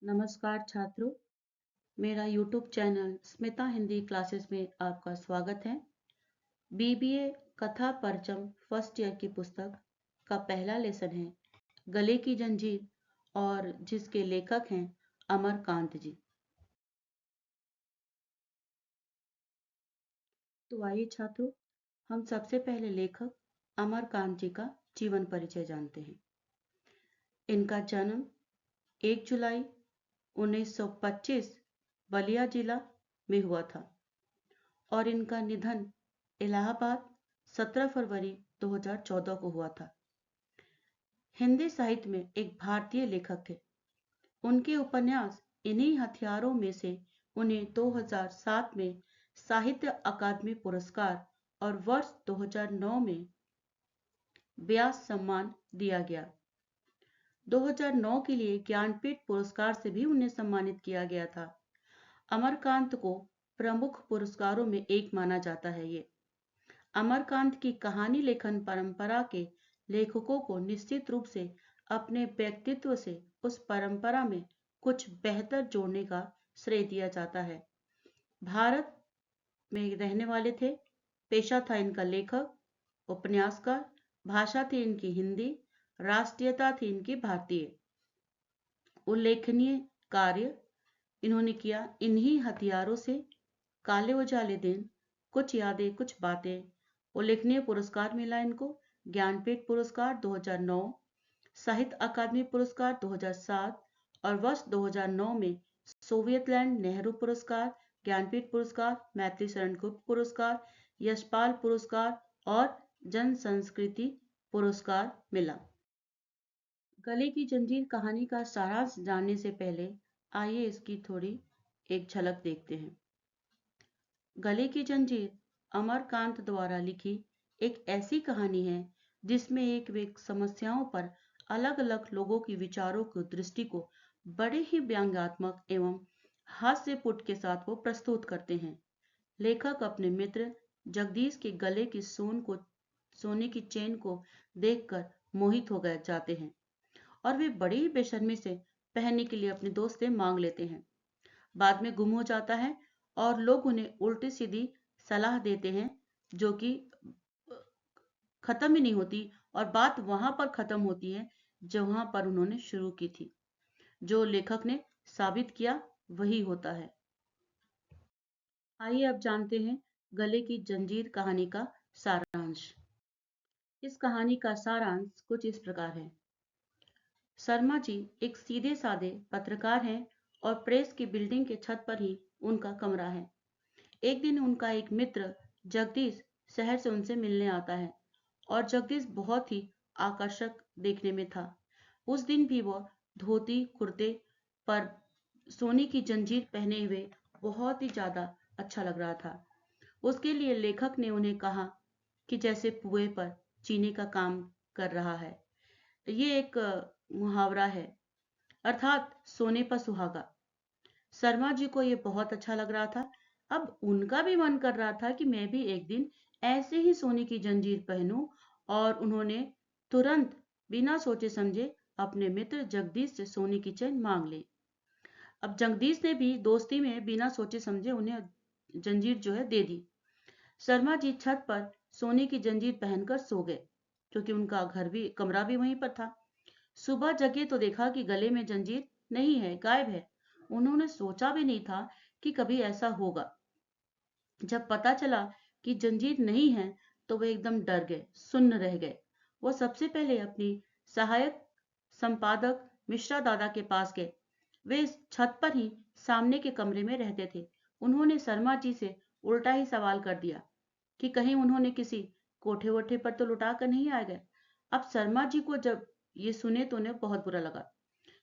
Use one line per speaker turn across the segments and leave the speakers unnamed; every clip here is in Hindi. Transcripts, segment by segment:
नमस्कार छात्रों, मेरा YouTube channel Smita Hindi classes में आपका स्वागत है। बीबीए कथा परचम फर्स्ट ईयर की पुस्तक का पहला लेसन है गले की जंजीर और जिसके लेखक हैं अमरकांत जी। तो आइए छात्रों, हम सबसे पहले लेखक अमरकांत जी का जीवन परिचय जानते हैं। इनका जन्म 1 जुलाई 1925 बलिया जिला में हुआ था और इनका निधन इलाहाबाद 17 फरवरी 2014 को हुआ था। हिंदी साहित्य में एक भारतीय लेखक थे। उनके उपन्यास इन्हीं हथियारों में से उन्हें 2007 में साहित्य अकादमी पुरस्कार और वर्ष 2009 में व्यास सम्मान दिया गया। 2009 के लिए ज्ञानपीठ पुरस्कार से भी उन्हें सम्मानित किया गया था। अमरकांत को प्रमुख पुरस्कारों में एक माना जाता है। ये अमरकांत की कहानी लेखन परंपरा के लेखकों को निश्चित रूप से अपने व्यक्तित्व से उस परंपरा में कुछ बेहतर जोड़ने का श्रेय दिया जाता है। भारत में रहने वाले थे, पेशा था इनका लेखक, उपन्यासकार, भाषा थी इनकी हिंदी, राष्ट्रीयता थी इनकी भारतीय। उल्लेखनीय कार्य इन्होंने किया इन्हीं हथियारों से, काले उजाले दिन, कुछ यादें कुछ बातें। उल्लेखनीय पुरस्कार मिला इनको, ज्ञानपीठ पुरस्कार 2009, साहित्य अकादमी पुरस्कार 2007 और वर्ष 2009 में सोवियतलैंड नेहरू पुरस्कार, ज्ञानपीठ पुरस्कार, मैत्री शरण गुप्त पुरस्कार, यशपाल पुरस्कार और जन संस्कृति पुरस्कार मिला। गले की जंजीर कहानी का सारांश जानने से पहले आइए इसकी थोड़ी एक झलक देखते हैं। गले की जंजीर अमरकांत द्वारा लिखी एक ऐसी कहानी है जिसमें एक समस्याओं पर अलग अलग लोगों की विचारों की दृष्टि को बड़े ही व्यंग्यात्मक एवं हास्यपुट के साथ वो प्रस्तुत करते हैं। लेखक अपने मित्र जगदीश के गले की सोने की चेन को देखकर मोहित हो जाते हैं और वे बड़ी ही बेशर्मी से पहनने के लिए अपने दोस्त से मांग लेते हैं। बाद में गुम हो जाता है और लोग उन्हें उल्टी सीधी सलाह देते हैं जो कि खत्म ही नहीं होती और बात वहां पर खत्म होती है जहां पर उन्होंने शुरू की थी। जो लेखक ने साबित किया वही होता है। आइए अब जानते हैं गले की जंजीर कहानी का सारांश। इस कहानी का सारांश कुछ इस प्रकार है। शर्मा जी एक सीधे साधे पत्रकार हैं और प्रेस की बिल्डिंग के छत पर ही उनका कमरा है। एक दिन उनका एक मित्र जगदीश शहर से उनसे मिलने आता है और जगदीश बहुत ही आकर्षक देखने में था। उस दिन भी वह धोती कुर्ते पर सोने की जंजीर पहने हुए बहुत ही ज्यादा अच्छा लग रहा था। उसके लिए लेखक ने उन्हें कहा कि जैसे पुए पर चीनी का काम कर रहा है। ये एक मुहावरा है, अर्थात सोने पर सुहागा। शर्मा जी को ये बहुत अच्छा लग रहा था। अब उनका भी मन कर रहा था कि मैं भी एक दिन ऐसे ही सोने की जंजीर पहनूं और उन्होंने तुरंत बिना सोचे समझे अपने मित्र जगदीश से सोने की चेन मांग ली। अब जगदीश ने भी दोस्ती में बिना सोचे समझे उन्हें जंजीर जो है दे दी। शर्मा जी छत पर सोने की जंजीर पहनकर सो गए क्योंकि उनका कमरा भी वहीं पर था। सुबह जगे तो देखा कि गले में जंजीर नहीं है, गायब है। उन्होंने सोचा भी नहीं था कि कभी ऐसा होगा। जब पता चला कि जंजीर नहीं है तो वे एकदम डर गए, सुन्न रह गए। वो सबसे पहले अपनी सहायक संपादक मिश्रा दादा के पास गए। वे इस छत पर ही सामने के कमरे में रहते थे। उन्होंने शर्मा जी से उल्टा ही सवाल कर दिया कि कहीं उन्होंने किसी कोठे वोठे पर तो लुटा कर नहीं आ गए। अब शर्मा जी को जब ये सुने तो उन्हें बहुत बुरा लगा।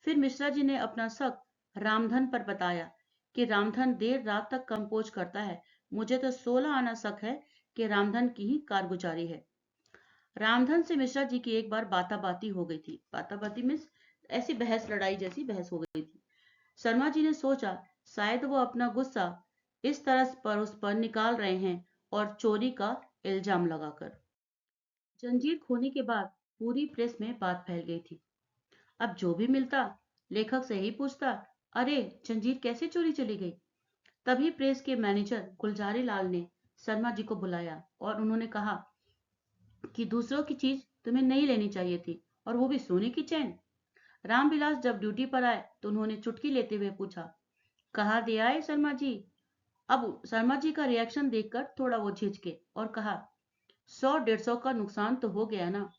फिर मिश्रा जी ने अपना शक रामधन पर बताया कि रामधन देर रात तक कंपोज करता है। मुझे तो 16 आना शक है कि रामधन की ही कारगुजारी है। रामधन से मिश्रा जी की एक बार बाताबाती हो गई थी। बाताबाती मीन्स ऐसी बहस लड़ाई जैसी बहस हो गई थी। शर्मा जी ने सोचा शायद वो अपना गुस्सा इस तरह पर उस पर निकाल रहे हैं और चोरी का इल्जाम लगाकर। जंजीर खोने के बाद पूरी प्रेस में बात फैल गई थी। अब जो भी मिलता लेखक से ही पूछता, अरे, जंजीर कैसे चोरी चली गई? तभी प्रेस के मैनेजर गुलजारी लाल ने शर्मा जी को बुलाया और उन्होंने कहा कि दूसरों की चीज तुम्हें नहीं लेनी चाहिए थी, और वो भी सोने की चैन। रामविलास जब ड्यूटी पर आए तो उन्होंने चुटकी लेते हुए पूछा, कहाँ दे आए शर्मा जी? अब शर्मा जी का रिएक्शन देखकर थोड़ा वो झिझके और कहा, 100-150 का नुकसान तो हो गया ना।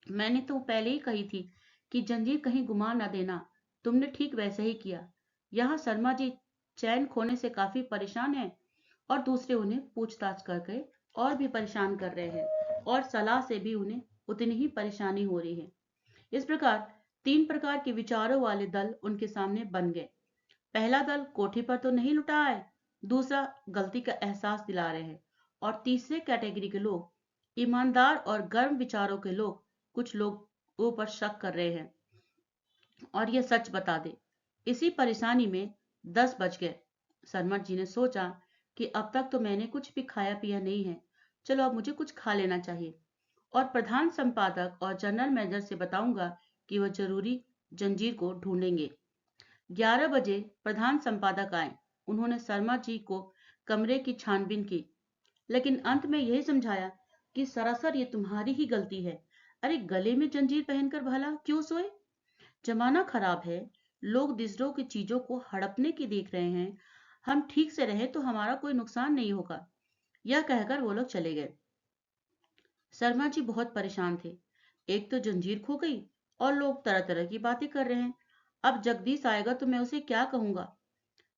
मैंने तो पहले ही कही थी कि जंजीर कहीं गुमा न देना। तुमने ठीक वैसे ही किया। यहाँ शर्मा जी चैन खोने से काफी परेशान हैं और दूसरे उन्हें पूछताछ करके और भी परेशान कर रहे हैं, और सलाह से भी उन्हें उतनी ही परेशानी हो रही है। इस प्रकार 3 प्रकार के विचारों वाले दल उनके सामने बन गए। पहला दल कोठी पर तो नहीं लुटा है, दूसरा गलती का एहसास दिला रहे हैं, और तीसरे कैटेगरी के लोग ईमानदार और गर्म विचारों के लोग, कुछ लोगों पर शक कर रहे हैं और ये सच बता दे। इसी परेशानी में 10 बज गए। शर्मा जी ने सोचा कि अब तक तो मैंने कुछ भी खाया पिया नहीं है, चलो अब मुझे कुछ खा लेना चाहिए, और प्रधान संपादक और जनरल मैनेजर से बताऊंगा कि वह जरूरी जंजीर को ढूंढेंगे। 11 बजे प्रधान संपादक आए। उन्होंने शर्मा जी को कमरे की छानबीन की, लेकिन अंत में यही समझाया कि सरासर ये तुम्हारी ही गलती है। अरे, गले में जंजीर पहनकर भला क्यों सोए? जमाना खराब है, लोग दूसरों की चीजों को हड़पने की देख रहे हैं। हम ठीक से रहे तो हमारा कोई नुकसान नहीं होगा। यह कहकर वो लोग चले गए। शर्मा जी बहुत परेशान थे। एक तो जंजीर खो गई और लोग तरह तरह की बातें कर रहे हैं। अब जगदीश आएगा तो मैं उसे क्या कहूंगा?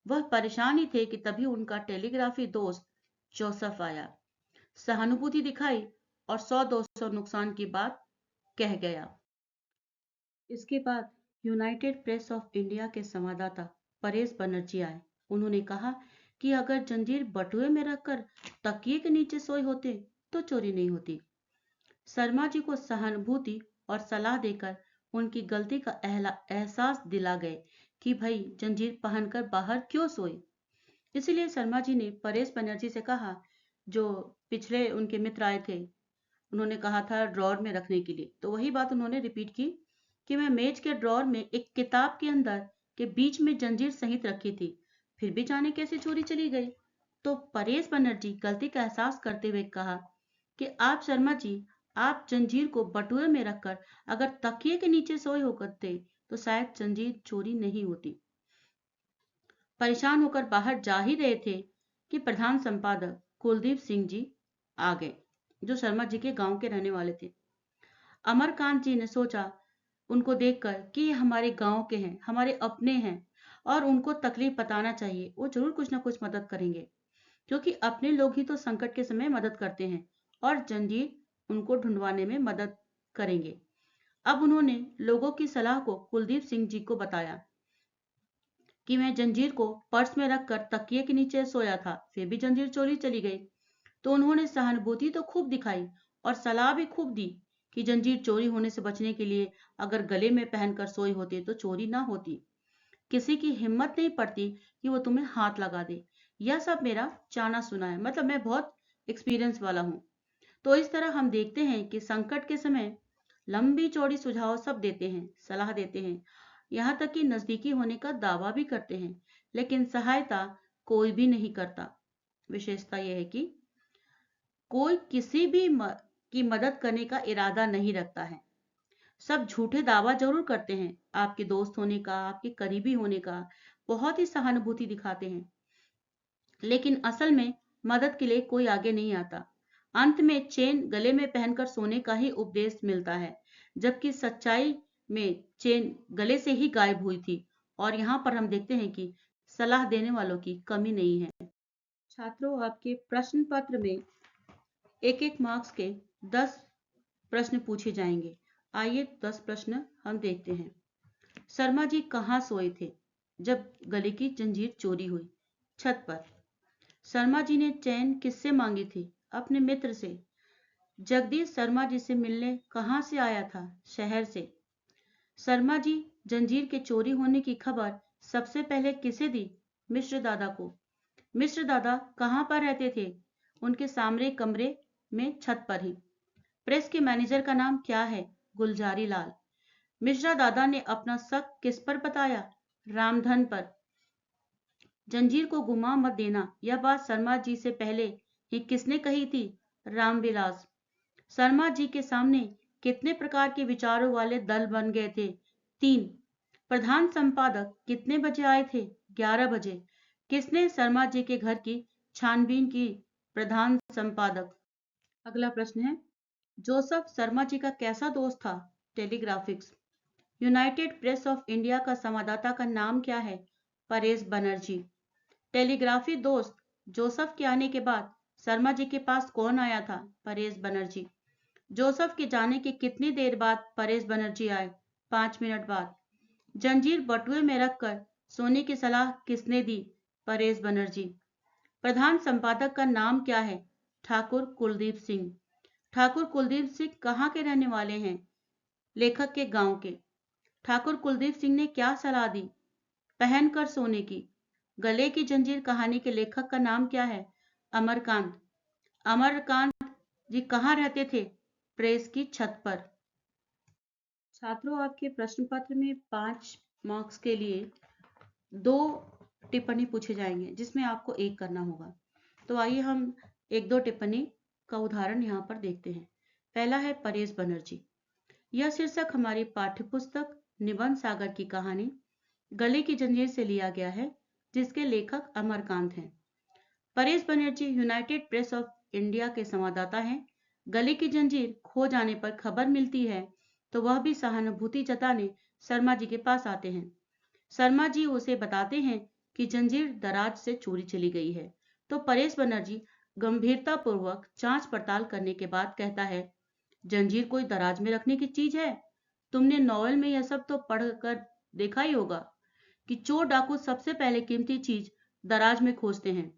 वह परेशान ही थे कि तभी उनका टेलीग्राफी दोस्त जोसफ आया, सहानुभूति दिखाई और 100-200 नुकसान की बात कह गया। इसके बाद यूनाइटेड प्रेस ऑफ इंडिया के संवाददाता परेश बनर्जी आए। उन्होंने कहा कि अगर जंजीर बटुए में रखकर तकिए के नीचे सोए होते तो चोरी नहीं होती। शर्मा जी को सहानुभूति और सलाह देकर उनकी गलती का एहसास दिला गए कि भाई जंजीर पहनकर बाहर क्यों सोए। इसीलिए शर्मा जी ने परेश बनर्जी से कहा, जो पिछले उनके मित्र आए थे, उन्होंने कहा था ड्रॉर में रखने के लिए, तो वही बात उन्होंने रिपीट की कि मैं मेज के ड्रॉर में एक किताब के अंदर के बीच में जंजीर सहित रखी थी, फिर भी जाने कैसे चोरी चली गई। तो परेश बनर्जी गलती का एहसास करते हुए कहा कि आप शर्मा जी, आप जंजीर को बटुए में रखकर अगर तकिए के नीचे सोए हो करते तो शायद जंजीर चोरी नहीं होती। परेशान होकर बाहर जा ही रहे थे कि प्रधान संपादक कुलदीप सिंह जी आ गए, जो शर्मा जी के गांव के रहने वाले थे। अमरकांत जी ने सोचा उनको देखकर कि ये हमारे गांव के हैं, हमारे अपने हैं, और उनको तकलीफ बताना चाहिए, वो जरूर कुछ ना कुछ मदद करेंगे, क्योंकि अपने लोग ही तो संकट के समय मदद करते हैं और जंजीर उनको ढूंढवाने में मदद करेंगे। अब उन्होंने लोगों की सलाह को कुलदीप सिंह जी को बताया कि मैं जंजीर को पर्स में रखकर तकिए के नीचे सोया था, फिर भी जंजीर चोरी चली गई। तो उन्होंने सहानुभूति तो खूब दिखाई और सलाह भी खूब दी कि जंजीर चोरी होने से बचने के लिए अगर गले में पहनकर सोई होती तो चोरी ना होती। किसी की हिम्मत नहीं पड़ती कि वो तुम्हें हाथ लगा दे। यह सब मेरा जाना सुना है, मतलब मैं बहुत एक्सपीरियंस वाला हूँ। तो इस तरह हम देखते हैं कि संकट के समय लंबी चौड़ी सुझाव सब देते हैं, सलाह देते हैं, यहाँ तक कि नजदीकी होने का दावा भी करते हैं, लेकिन सहायता कोई भी नहीं करता। विशेषता यह है कि कोई किसी भी की मदद करने का इरादा नहीं रखता है। सब झूठे दावा जरूर करते हैं, आपके दोस्त होने का, आपके करीबी होने का, बहुत ही सहानुभूति दिखाते हैं, लेकिन असल में मदद के लिए कोई आगे नहीं आता। अंत में चेन गले में पहनकर सोने का ही उपदेश मिलता है, जबकि सच्चाई में चेन गले से ही गायब हुई थी। और यहाँ पर हम देखते हैं कि सलाह देने वालों की कमी नहीं है। छात्रों, आपके प्रश्न पत्र में एक एक मार्क्स के 10 प्रश्न पूछे जाएंगे। आइए 10 प्रश्न हम देखते हैं। शर्मा जी कहाँ सोए थे जब गले की जंजीर चोरी हुई? छत पर। शर्मा जी ने चैन किससे मांगी थी? अपने मित्र से। जगदीश शर्मा जी से मिलने कहाँ से आया था? शहर से। शर्मा जी जंजीर के चोरी होने की खबर सबसे पहले किसे दी? मिश्र दादा को। मिश्र दादा कहाँ पर रहते थे? उनके सामने कमरे में, छत पर ही। प्रेस के मैनेजर का नाम क्या है? गुलजारी लाल। मिश्रा दादा ने अपना शक किस पर बताया? रामधन पर जंजीर को घुमा मत देना, यह बात शर्मा जी से पहले ही किसने कही थी? रामविलास। शर्मा जी के सामने कितने प्रकार के विचारों वाले दल बन गए थे? 3। प्रधान संपादक कितने बजे आए थे? 11 बजे। किसने शर्मा जी के घर की छानबीन की? प्रधान संपादक। अगला प्रश्न है, जोसेफ शर्मा जी का कैसा दोस्त था? टेलीग्राफिक्स। यूनाइटेड प्रेस ऑफ इंडिया का संवाददाता का नाम क्या है? परेश बनर्जी। टेलीग्राफी दोस्त जोसेफ के आने के बाद शर्मा जी के पास कौन आया था? परेश बनर्जी। जोसेफ के जाने के कितनी देर बाद परेश बनर्जी आए? 5 मिनट बाद। जंजीर बटुए में रखकर सोने की सलाह किसने दी? परेश बनर्जी। प्रधान संपादक का नाम क्या है? ठाकुर कुलदीप सिंह। ठाकुर कुलदीप सिंह कहाँ के रहने वाले हैं? लेखक के गांव के। ठाकुर कुलदीप सिंह ने क्या सलाह दी? पहनकर सोने की। गले की जंजीर कहानी के लेखक का नाम क्या है? अमरकांत। अमरकांत जी कहाँ रहते थे? प्रेस की छत पर। छात्रों, आपके प्रश्न पत्र में 5 मार्क्स के लिए 2 टिप्पणी पूछे जाएंगे, जिसमें आपको 1 करना होगा। तो आइए हम 1-2 टिप्पणी का उदाहरण यहाँ पर देखते हैं। पहला है परेश बनर्जी। यह शीर्षक हमारी पाठ्यपुस्तक निबंध सागर की कहानी गले की जंजीर से लिया गया है, जिसके लेखक अमरकांत हैं। Paresh Banerjee United press of India के संवाददाता हैं। गले की जंजीर खो जाने पर खबर मिलती है तो वह भी सहानुभूति जताने शर्मा जी के पास आते हैं। शर्मा जी उसे बताते हैं कि जंजीर दराज से चोरी चली गई है, तो परेश बनर्जी गंभीरता पूर्वक जांच पड़ताल करने के बाद कहता है, जंजीर कोई दराज में रखने की चीज है? तुमने नॉवेल में यह सब तो पढ़कर देखा ही होगा कि चोर डाकू सबसे पहले कीमती चीज दराज में खोजते हैं।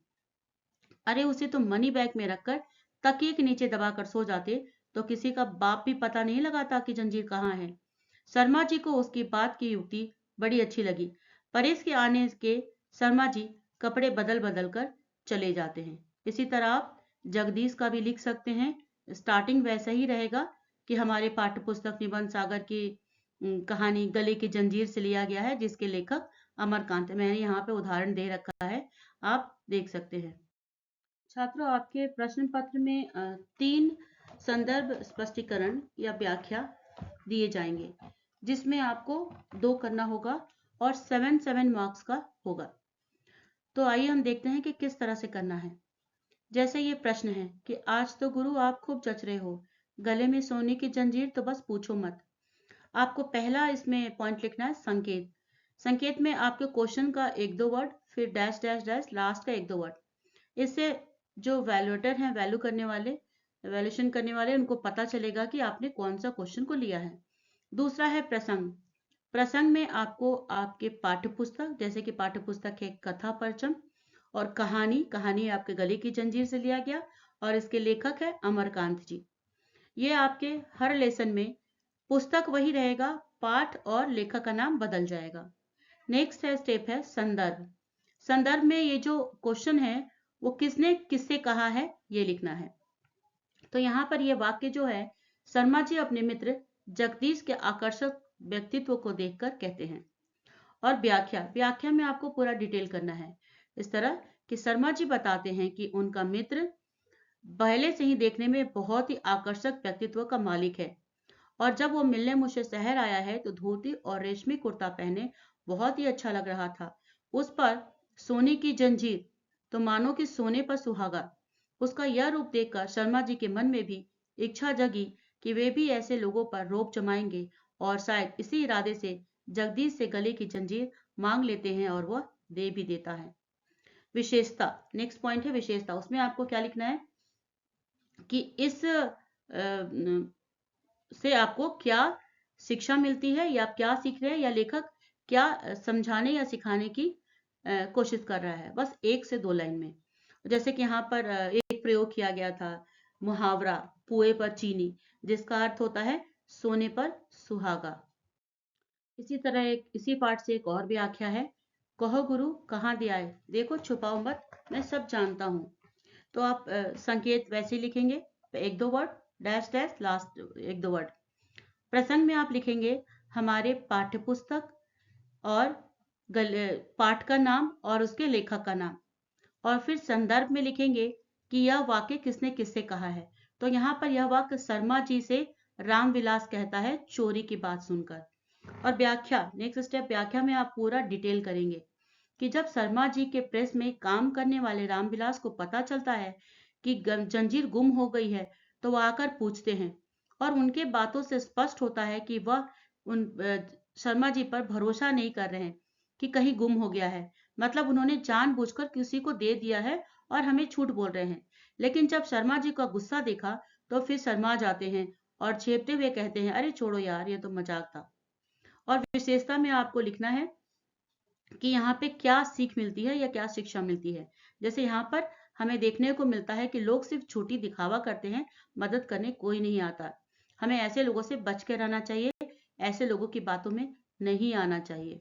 अरे उसे तो मनी बैग में रखकर तकिए के नीचे दबाकर सो जाते तो किसी का बाप भी पता नहीं लगाता कि जंजीर कहाँ है। शर्मा जी को उसकी बात की युक्ति बड़ी अच्छी लगी। परेश के आने के शर्मा जी कपड़े बदल बदल कर चले जाते हैं। इसी तरह आप जगदीश का भी लिख सकते हैं। स्टार्टिंग वैसा ही रहेगा कि हमारे पाठ्यपुस्तक निबंध सागर की कहानी गले की जंजीर से लिया गया है, जिसके लेखक अमरकांत है। मैंने यहाँ पे उदाहरण दे रखा है, आप देख सकते हैं। छात्रों, आपके प्रश्न पत्र में 3 संदर्भ स्पष्टीकरण या व्याख्या दिए जाएंगे, जिसमें आपको 2 करना होगा और 7 मार्क्स का होगा। तो आइए हम देखते हैं कि किस तरह से करना है। जैसे ये प्रश्न है कि आज तो गुरु आप खूब जच रहे हो, गले में सोने की जंजीर तो बस पूछो मत। आपको पहला इसमें पॉइंट लिखना है संकेत। संकेत में आपके क्वेश्चन का 1-2 वर्ड, फिर डैश डैश डैश, लास्ट का 1-2 वर्ड। इससे जो वैल्यूएटर हैं, वैल्यूएशन करने वाले, उनको पता चलेगा कि आपने कौन सा क्वेश्चन को लिया है। दूसरा है प्रसंग। प्रसंग में आपको आपके पाठ्यपुस्तक, जैसे कि पाठ्यपुस्तक है कथा परचम, और कहानी आपके गले की जंजीर से लिया गया और इसके लेखक है अमरकांत जी। ये आपके हर लेसन में पुस्तक वही रहेगा, पाठ और लेखक का नाम बदल जाएगा। नेक्स्ट है स्टेप है संदर्भ। संदर्भ में ये जो क्वेश्चन है वो किसने किससे कहा है ये लिखना है। तो यहाँ पर ये वाक्य जो है, शर्मा जी अपने मित्र जगदीश के आकर्षक व्यक्तित्व को देखकर कहते हैं। और व्याख्या में आपको पूरा डिटेल करना है, इस तरह कि शर्मा जी बताते हैं कि उनका मित्र पहले से ही देखने में बहुत ही आकर्षक व्यक्तित्व का मालिक है, और जब वो मिलने मुझसे शहर आया है तो धोती और रेशमी कुर्ता पहने बहुत ही अच्छा लग रहा था। उस पर सोने की जंजीर तो मानो कि सोने पर सुहागा। उसका यह रूप देखकर शर्मा जी के मन में भी इच्छा जगी कि वे भी ऐसे लोगों पर रोब जमाएंगे, और शायद इसी इरादे से जगदीश से गले की जंजीर मांग लेते हैं और वह दे भी देता है। विशेषता, नेक्स्ट पॉइंट है विशेषता। उसमें आपको क्या लिखना है कि इस से आपको क्या शिक्षा मिलती है, या क्या सीख रहे हैं, या लेखक क्या समझाने या सिखाने की कोशिश कर रहा है। बस 1 से 2 लाइन में। जैसे कि यहाँ पर एक प्रयोग किया गया था, मुहावरा पुए पर चीनी, जिसका अर्थ होता है सोने पर सुहागा। इसी तरह इसी पाठ से एक और व्याख्या है, कहो गुरु कहाँ दिया है, देखो छुपाओ मत, मैं सब जानता हूँ। तो आप संकेत वैसे लिखेंगे, 1-2 word, dash dash, last 1-2 word. प्रसंग में आप लिखेंगे हमारे पाठ्यपुस्तक, और पाठ का नाम और उसके लेखक का नाम, और फिर संदर्भ में लिखेंगे कि यह वाक्य किसने किससे कहा है। तो यहाँ पर यह वाक्य शर्मा जी से रामविलास कहता है चोरी की बात सुनकर। और व्याख्या, नेक्स्ट स्टेप व्याख्या में आप पूरा डिटेल करेंगे कि जब शर्मा जी के प्रेस में काम करने वाले रामविलास को पता चलता है कि जंजीर गुम हो गई है, तो वह आकर पूछते हैं और उनके बातों से स्पष्ट होता है कि वह उन शर्मा जी पर भरोसा नहीं कर रहे हैं कि कहीं गुम हो गया है। मतलब उन्होंने जानबूझकर किसी को दे दिया है और हमें झूठ बोल रहे हैं। लेकिन जब शर्मा जी का गुस्सा देखा तो फिर शर्मा जाते हैं और छेपते हुए कहते हैं, अरे छोड़ो यार, ये तो मजाक था। और विशेषता में आपको लिखना है कि यहाँ पे क्या सीख मिलती है या क्या शिक्षा मिलती है। जैसे यहाँ पर हमें देखने को मिलता है कि लोग सिर्फ झूठी दिखावा करते हैं, मदद करने कोई नहीं आता। हमें ऐसे लोगों से बच के रहना चाहिए, ऐसे लोगों की बातों में नहीं आना चाहिए।